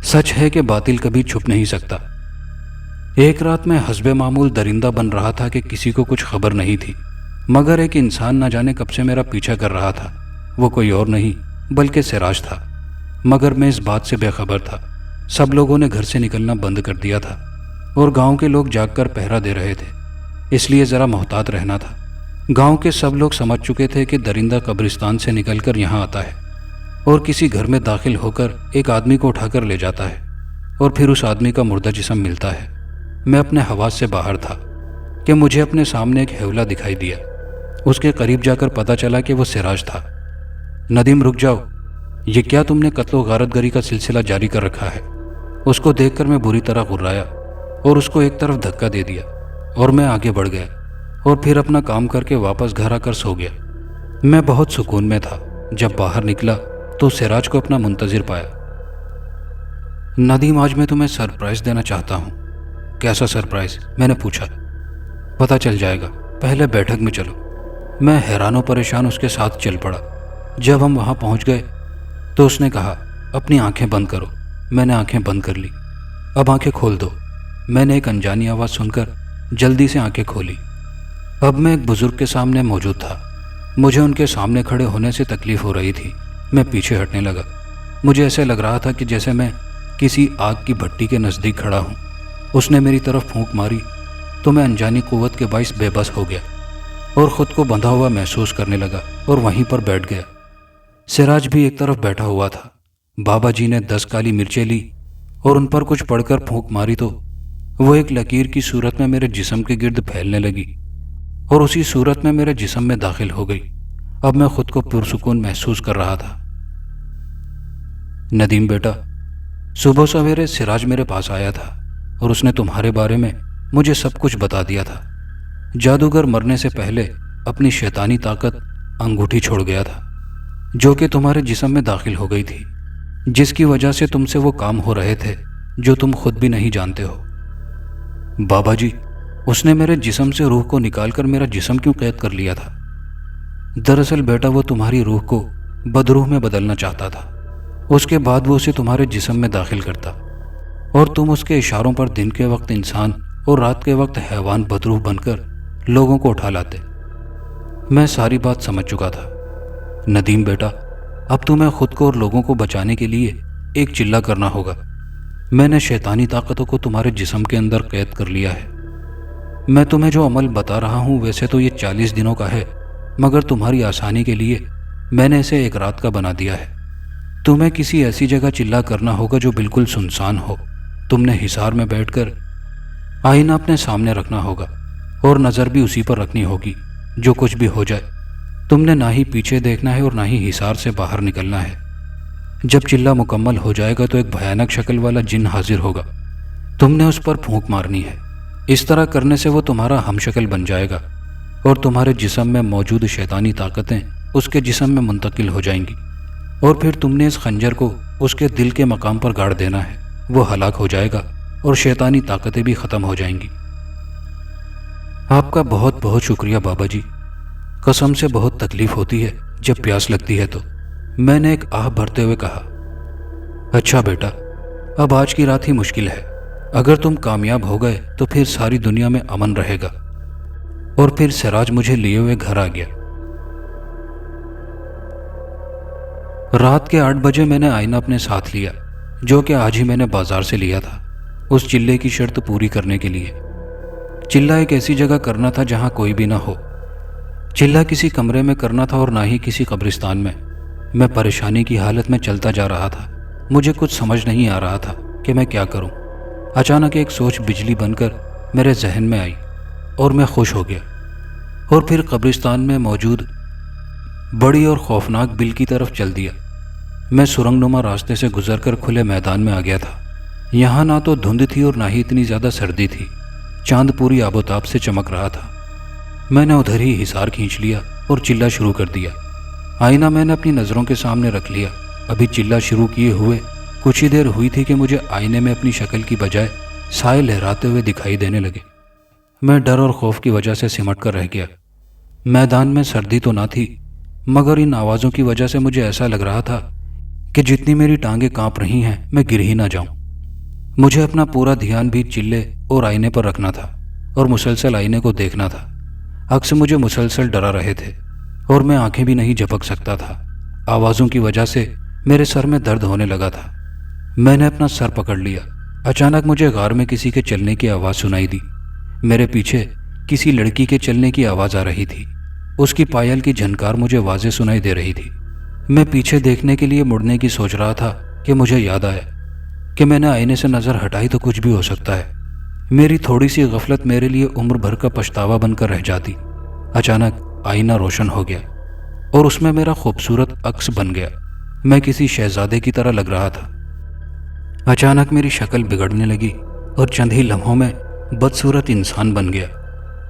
سچ ہے کہ باطل کبھی چھپ نہیں سکتا۔ ایک رات میں حسب معمول درندہ بن رہا تھا کہ کسی کو کچھ خبر نہیں تھی، مگر ایک انسان نہ جانے کب سے میرا پیچھا کر رہا تھا۔ وہ کوئی اور نہیں بلکہ سراج تھا، مگر میں اس بات سے بے خبر تھا۔ سب لوگوں نے گھر سے نکلنا بند کر دیا تھا اور گاؤں کے لوگ جاگ کر پہرا دے رہے تھے، اس لیے ذرا محتاط رہنا تھا۔ گاؤں کے سب لوگ سمجھ چکے تھے کہ درندہ قبرستان سے نکل کر یہاں آتا ہے اور کسی گھر میں داخل ہو کر ایک آدمی کو اٹھا کر لے جاتا ہے اور پھر اس آدمی کا مردہ جسم ملتا ہے۔ میں اپنے حواس سے باہر تھا کہ مجھے اپنے سامنے ایک ہیولا دکھائی دیا۔ اس کے قریب جا کر پتہ چلا کہ وہ سراج تھا۔ ندیم رک جاؤ، یہ کیا تم نے قتل و غارت گری کا سلسلہ جاری کر رکھا ہے؟ اس کو دیکھ کر میں بری طرح غرایا اور اس کو ایک طرف دھکا دے دیا اور میں آگے بڑھ گیا اور پھر اپنا کام کر کے واپس گھر آ کر سو گیا۔ میں بہت سکون میں تھا۔ جب باہر نکلا تو سراج کو اپنا منتظر پایا۔ ندیم، آج میں تمہیں سرپرائز دینا چاہتا ہوں۔ کیسا سرپرائز؟ میں نے پوچھا۔ پتہ چل جائے گا، پہلے بیٹھک میں چلو۔ میں حیران و پریشان اس کے ساتھ چل پڑا۔ جب ہم وہاں پہنچ گئے تو اس نے کہا، اپنی آنکھیں بند کرو۔ میں نے آنکھیں بند کر لی۔ اب آنکھیں کھول دو۔ میں نے ایک انجانی آواز سن کر جلدی سے آنکھیں کھولی۔ اب میں ایک بزرگ کے سامنے موجود تھا۔ مجھے ان کے سامنے کھڑے ہونے سے تکلیف ہو رہی تھی۔ میں پیچھے ہٹنے لگا۔ مجھے ایسے لگ رہا تھا کہ جیسے میں کسی آگ کی بھٹی کے نزدیک کھڑا ہوں۔ اس نے میری طرف پھونک ماری تو میں انجانی قوت کے باعث بے بس ہو گیا اور خود کو بندھا ہوا محسوس کرنے لگا اور وہیں پر بیٹھ گیا۔ سراج بھی ایک طرف بیٹھا ہوا تھا۔ بابا جی نے 10 کالی مرچیں لی اور ان پر کچھ پڑھ کر پھونک ماری تو وہ ایک لکیر کی صورت میں میرے جسم کے گرد پھیلنے لگی اور اسی صورت میں میرے جسم میں داخل ہو گئی۔ اب میں خود کو پرسکون محسوس کر رہا تھا۔ ندیم بیٹا، صبح سویرے سراج میرے پاس آیا تھا اور اس نے تمہارے بارے میں مجھے سب کچھ بتا دیا تھا۔ جادوگر مرنے سے پہلے اپنی شیطانی طاقت انگوٹھی چھوڑ گیا تھا جو کہ تمہارے جسم میں داخل ہو گئی تھی، جس کی وجہ سے تم سے وہ کام ہو رہے تھے جو تم خود بھی نہیں جانتے ہو۔ بابا جی، اس نے میرے جسم سے روح کو نکال کر میرا جسم کیوں قید کر لیا تھا؟ دراصل بیٹا، وہ تمہاری روح کو بدروح میں بدلنا چاہتا تھا۔ اس کے بعد وہ اسے تمہارے جسم میں داخل کرتا اور تم اس کے اشاروں پر دن کے وقت انسان اور رات کے وقت حیوان بدروح بن کر لوگوں کو اٹھا لاتے۔ میں ساری بات سمجھ چکا تھا۔ ندیم بیٹا، اب تمہیں خود کو اور لوگوں کو بچانے کے لیے ایک چلہ کرنا ہوگا۔ میں نے شیطانی طاقتوں کو تمہارے جسم کے اندر قید کر لیا ہے۔ میں تمہیں جو عمل بتا رہا ہوں ویسے تو یہ 40 دنوں کا ہے، مگر تمہاری آسانی کے لیے میں نے اسے 1 رات کا بنا دیا ہے۔ تمہیں کسی ایسی جگہ چلہ کرنا ہوگا جو بالکل سنسان ہو۔ تم نے حصار میں بیٹھ کر آئینہ اپنے سامنے رکھنا ہوگا اور نظر بھی اسی پر رکھنی ہوگی۔ جو کچھ بھی ہو جائے تم نے نہ ہی پیچھے دیکھنا ہے اور نہ ہی حصار سے باہر نکلنا ہے۔ جب چلہ مکمل ہو جائے گا تو ایک بھیانک شکل والا جن حاضر ہوگا۔ تم نے اس پر پھونک مارنی ہے۔ اس طرح کرنے سے وہ تمہارا ہم شکل بن جائے گا اور تمہارے جسم میں موجود شیطانی طاقتیں اس کے جسم میں منتقل ہو جائیں گی اور پھر تم نے اس خنجر کو اس کے دل کے مقام پر گاڑ دینا ہے۔ وہ ہلاک ہو جائے گا اور شیطانی طاقتیں بھی ختم ہو جائیں گی۔ آپ کا بہت بہت شکریہ بابا جی۔ قسم سے بہت تکلیف ہوتی ہے جب پیاس لگتی ہے تو، میں نے ایک آہ بھرتے ہوئے کہا۔ اچھا بیٹا، اب آج کی رات ہی مشکل ہے۔ اگر تم کامیاب ہو گئے تو پھر ساری دنیا میں امن رہے گا۔ اور پھر سراج مجھے لیے ہوئے گھر آ گیا۔ رات کے 8 بجے میں نے آئینہ اپنے ساتھ لیا جو کہ آج ہی میں نے بازار سے لیا تھا، اس چلے کی شرط پوری کرنے کے لیے۔ چلہ ایک ایسی جگہ کرنا تھا جہاں کوئی بھی نہ ہو۔ چلہ کسی کمرے میں کرنا تھا اور نہ ہی کسی قبرستان میں۔ میں پریشانی کی حالت میں چلتا جا رہا تھا۔ مجھے کچھ سمجھ نہیں آ رہا تھا کہ میں کیا کروں۔ اچانک ایک سوچ بجلی بن کر میرے ذہن میں آئی اور میں خوش ہو گیا اور پھر قبرستان میں موجود بڑی اور خوفناک بل کی طرف چل دیا۔ میں سرنگ نما راستے سے گزر کر کھلے میدان میں آ گیا تھا۔ یہاں نہ تو دھند تھی اور نہ ہی اتنی زیادہ سردی تھی۔ چاند پوری آب و تاب سے چمک رہا تھا۔ میں نے ادھر ہی حصار کھینچ لیا اور چلہ شروع کر دیا۔ آئینہ میں نے اپنی نظروں کے سامنے رکھ لیا۔ ابھی چلہ شروع کیے ہوئے کچھ ہی دیر ہوئی تھی کہ مجھے آئینے میں اپنی شکل کی بجائے سائے لہراتے ہوئے دکھائی دینے لگے۔ میں ڈر اور خوف کی وجہ سے سمٹ کر رہ گیا۔ میدان میں سردی تو نہ تھی، مگر ان آوازوں کی وجہ سے مجھے ایسا لگ رہا تھا کہ جتنی میری ٹانگیں کانپ رہی ہیں میں گر ہی نہ جاؤں۔ مجھے اپنا پورا دھیان بھی چلے اور آئینے پر رکھنا تھا اور مسلسل آئینے کو دیکھنا تھا۔ عکس مجھے مسلسل ڈرا رہے تھے اور میں آنکھیں بھی نہیں جھپک سکتا تھا۔ آوازوں کی وجہ سے میرے سر میں درد ہونے لگا تھا۔ میں نے اپنا سر پکڑ لیا، اچانک مجھے غار میں کسی کے چلنے کی آواز سنائی دی۔ میرے پیچھے کسی لڑکی کے چلنے کی آواز آ رہی تھی۔ اس کی پائل کی جھنکار مجھے واضح سنائی دے رہی تھی۔ میں پیچھے دیکھنے کے لیے مڑنے کی سوچ رہا تھا کہ مجھے یاد آیا کہ میں نے آئینے سے نظر ہٹائی تو کچھ بھی ہو سکتا ہے۔ میری تھوڑی سی غفلت میرے لیے عمر بھر کا پچھتاوا بن کر رہ جاتی۔ اچانک آئینہ روشن ہو گیا اور اس میں میرا خوبصورت عکس بن گیا۔ میں کسی شہزادے کی طرح لگ رہا تھا۔ اچانک میری شکل بگڑنے لگی اور چند ہی لمحوں میں بدصورت انسان بن گیا۔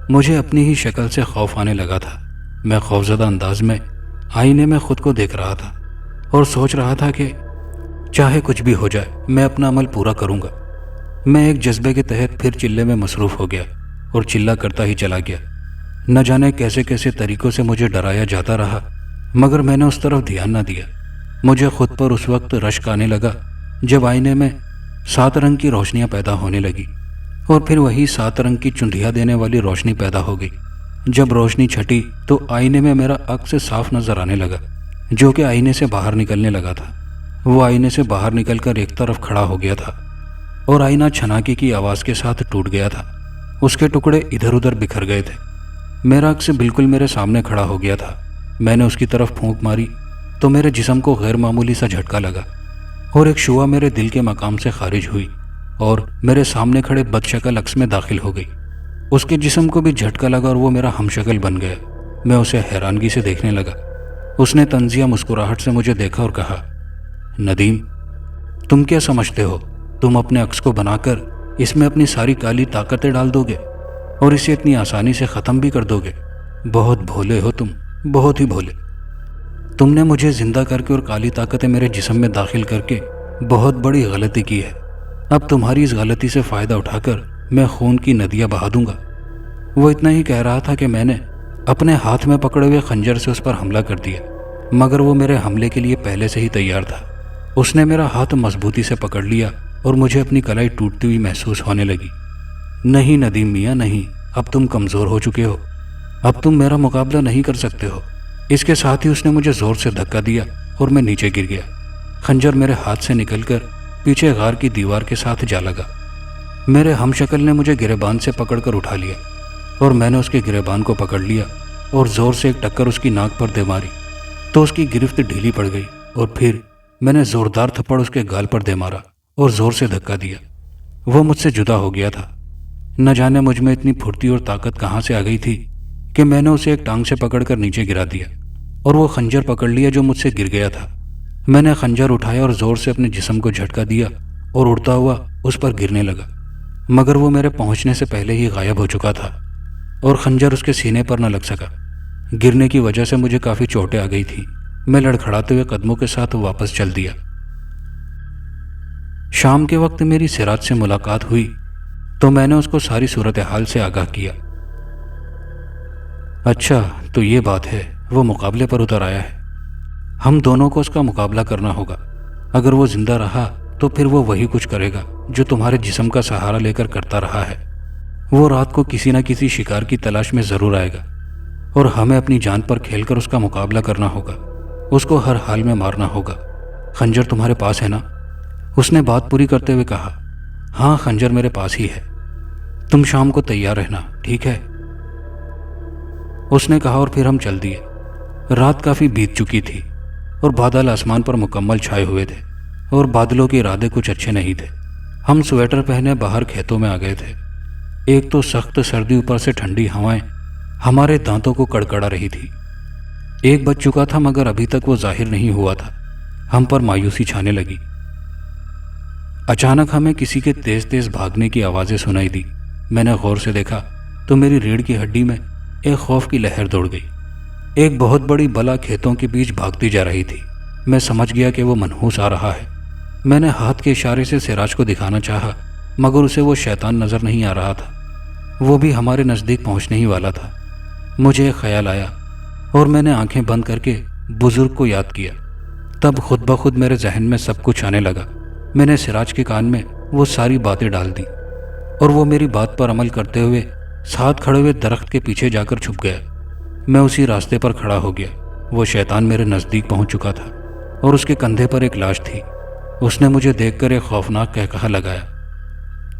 مجھے اپنی ہی شکل سے خوف آنے لگا تھا۔ میں خوفزدہ انداز میں آئینے میں خود کو دیکھ رہا تھا اور سوچ رہا تھا کہ چاہے کچھ بھی ہو جائے میں اپنا عمل پورا کروں گا۔ میں ایک جذبے کے تحت پھر چلے میں مصروف ہو گیا اور چلا کرتا ہی چلا گیا۔ نہ جانے کیسے کیسے طریقوں سے مجھے ڈرایا جاتا رہا، مگر میں نے اس طرف دھیان نہ دیا۔ مجھے خود پر اس وقت رشک آنے لگا جب آئینے میں 7 رنگ کی روشنیاں پیدا ہونے لگی اور پھر وہی 7 رنگ کی چندھیا دینے والی روشنی پیدا ہو گئی۔ جب روشنی چھٹی تو آئینے میں میرا عکس صاف نظر آنے لگا، جو کہ آئینے سے باہر نکلنے لگا تھا۔ وہ آئینے سے باہر نکل کر ایک طرف کھڑا ہو گیا تھا اور آئینہ چھناکے کی آواز کے ساتھ ٹوٹ گیا تھا۔ اس کے ٹکڑے ادھر ادھر بکھر گئے تھے۔ میرا عکس بالکل میرے سامنے کھڑا ہو گیا تھا۔ میں نے اس کی طرف پھونک ماری تو میرے جسم کو غیر معمولی سا جھٹکا لگا اور ایک شعاع میرے دل کے مقام سے خارج ہوئی اور میرے سامنے کھڑے بد شکل عکس میں داخل ہو گئی۔ اس کے جسم کو بھی جھٹکا لگا اور وہ میرا ہم شکل بن گیا۔ میں اسے حیرانگی سے دیکھنے لگا۔ اس نے طنزیہ مسکراہٹ سے مجھے دیکھا اور کہا، ندیم، تم کیا سمجھتے ہو تم اپنے عکس کو بنا کر اس میں اپنی ساری کالی طاقتیں ڈال دو گے اور اسے اتنی آسانی سے ختم بھی کر دو گے؟ بہت بھولے ہو تم، بہت ہی بھولے۔ تم نے مجھے زندہ کر کے اور کالی طاقتیں میرے جسم میں داخل کر کے بہت بڑی غلطی کی ہے۔ اب تمہاری اس غلطی سے فائدہ اٹھا کر میں خون کی ندیاں بہا دوں گا۔ وہ اتنا ہی کہہ رہا تھا کہ میں نے اپنے ہاتھ میں پکڑے ہوئے خنجر سے اس پر حملہ کر دیا، مگر وہ میرے حملے کے لیے پہلے سے ہی تیار تھا۔ اس نے میرا ہاتھ مضبوطی سے پکڑ لیا اور مجھے اپنی کلائی ٹوٹتی ہوئی محسوس ہونے لگی۔ نہیں ندیم میاں، نہیں، اب تم کمزور ہو چکے ہو، اب تم میرا مقابلہ نہیں کر سکتے ہو۔ اس کے ساتھ ہی اس نے مجھے زور سے دھکا دیا اور میں نیچے گر گیا۔ خنجر میرے ہاتھ سے نکل کر پیچھے غار کی دیوار کے ساتھ جا لگا۔ میرے ہم شکل نے مجھے گریبان سے پکڑ کر اٹھا لیا اور میں نے اس کے گریبان کو پکڑ لیا اور زور سے ایک ٹکر اس کی ناک پر دے ماری تو اس کی گرفت ڈھیلی پڑ گئی اور پھر میں نے زوردار تھپڑ اس کے گال پر دے مارا اور زور سے دھکا دیا۔ وہ مجھ سے جدا ہو گیا تھا۔ نہ جانے مجھ میں اتنی پھرتی اور طاقت کہاں سے آ گئی تھی کہ میں نے اسے ایک ٹانگ سے پکڑ کر نیچے گرا دیا اور وہ خنجر پکڑ لیا جو مجھ سے گر گیا تھا۔ میں نے خنجر اٹھایا اور زور سے اپنے جسم کو جھٹکا دیا اور اڑتا ہوا اس پر گرنے لگا، مگر وہ میرے پہنچنے سے پہلے ہی غائب ہو چکا تھا اور خنجر اس کے سینے پر نہ لگ سکا۔ گرنے کی وجہ سے مجھے کافی چوٹیں آ گئی تھی۔ میں لڑکھڑاتے ہوئے قدموں کے ساتھ واپس چل دیا۔ شام کے وقت میری سراج سے ملاقات ہوئی تو میں نے اس کو ساری صورتحال سے آگاہ کیا۔ اچھا تو یہ بات ہے، وہ مقابلے پر اتر آیا ہے۔ ہم دونوں کو اس کا مقابلہ کرنا ہوگا۔ اگر وہ زندہ رہا تو پھر وہ وہی کچھ کرے گا جو تمہارے جسم کا سہارا لے کر کرتا رہا ہے۔ وہ رات کو کسی نہ کسی شکار کی تلاش میں ضرور آئے گا اور ہمیں اپنی جان پر کھیل کر اس کا مقابلہ کرنا ہوگا۔ اس کو ہر حال میں مارنا ہوگا۔ خنجر تمہارے پاس ہے نا؟ اس نے بات پوری کرتے ہوئے کہا، ہاں خنجر میرے پاس ہی ہے۔ تم شام کو تیار رہنا، ٹھیک ہے؟ اس نے کہا اور پھر ہم چل دیے۔ رات کافی بیت چکی تھی اور بادل آسمان پر مکمل چھائے ہوئے تھے اور بادلوں کے ارادے کچھ اچھے نہیں تھے۔ ہم سویٹر پہنے باہر کھیتوں میں آ گئے تھے۔ ایک تو سخت سردی، اوپر سے ٹھنڈی ہوائیں ہمارے دانتوں کو کڑکڑا رہی تھی۔ ایک بج چکا تھا مگر ابھی تک وہ ظاہر نہیں ہوا تھا۔ ہم پر مایوسی چھانے لگی۔ اچانک ہمیں کسی کے تیز تیز بھاگنے کی آوازیں سنائی دی۔ میں نے غور سے دیکھا تو میری ریڑھ کی ہڈی میں ایک خوف کی لہر دوڑ گئی۔ ایک بہت بڑی بلا کھیتوں کے بیچ بھاگتی جا رہی تھی۔ میں سمجھ گیا کہ وہ منحوس آ رہا ہے۔ میں نے ہاتھ کے اشارے سے سراج کو دکھانا چاہا مگر اسے وہ شیطان نظر نہیں آ رہا تھا۔ وہ بھی ہمارے نزدیک پہنچنے ہی والا تھا۔ مجھے ایک خیال آیا اور میں نے آنکھیں بند کر کے بزرگ کو یاد کیا۔ تب خود بخود میرے ذہن میں سب کچھ آنے لگا۔ میں نے سراج کے کان میں وہ ساری باتیں ڈال دی اور وہ میری بات پر عمل کرتے ہوئے ساتھ کھڑے ہوئے درخت کے پیچھے جا کر چھپ گیا۔ میں اسی راستے پر کھڑا ہو گیا۔ وہ شیطان میرے نزدیک پہنچ چکا تھا اور اس کے کندھے پر ایک لاش تھی۔ اس نے مجھے دیکھ کر ایک خوفناک قہقہہ لگایا